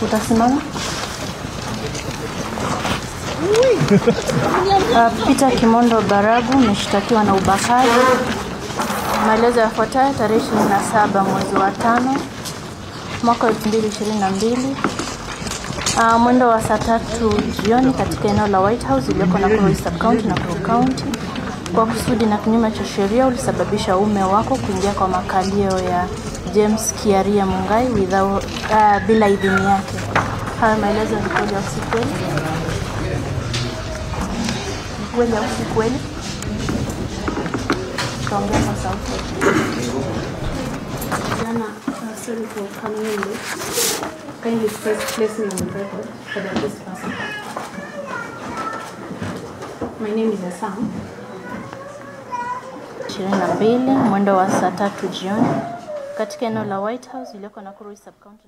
Utasimama? Peter Kimondo Baragu ameshtakiwa na ubakaji. Maelezo yafuatayo: tarehe 27 mwezi wa 5 mwaka 2022, mwendo wa saa 3 jioni katika eneo la White House iliyoko Nakuru Sub County na Nakuru County, kwa kusudi na kinyume cha sheria ulisababisha uume wako kuingia kwa makalio ya James Kiaria Mungai bila idhini yake. Haya maelezo ni kweli au si kweli? Kweli au si kweli? Tuongea kwa sauti. Jana, sorry for coming in late. Kindly place me on the record for the first person. My name is Asam. 22 mwendo wa saa 3 jioni katika eneo la White House iliyoko Nakuru Sub County.